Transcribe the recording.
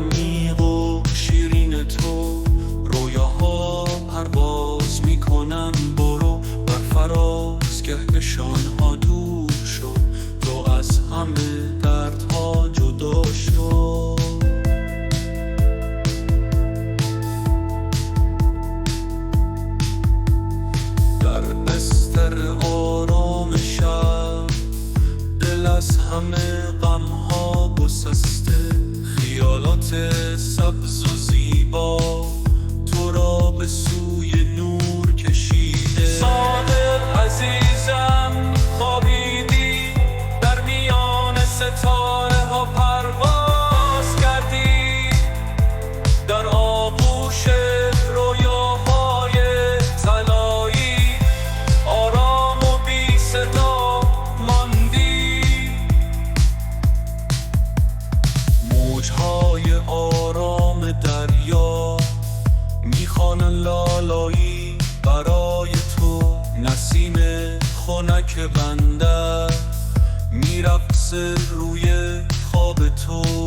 عمیق و شیرین تو، رویاها پرواز میکنن. برو بر فراز که نشانها دور شد، تو از همه دردها جدا شد. در بستر آرام شب، دل از همه غمها گسسته. خیالات سبز و زیبا تو را به سوی نور کشیده. صادق عزیزم خوابیدی، در میان ستاره ها پرواز کردی، در آغوش رویاهای طلایی آرام و بی صدا ماندی. موجهای آرام دریا میخوانن لالایی برای تو. نسیم خنک بندر میرقصه روی خواب تو.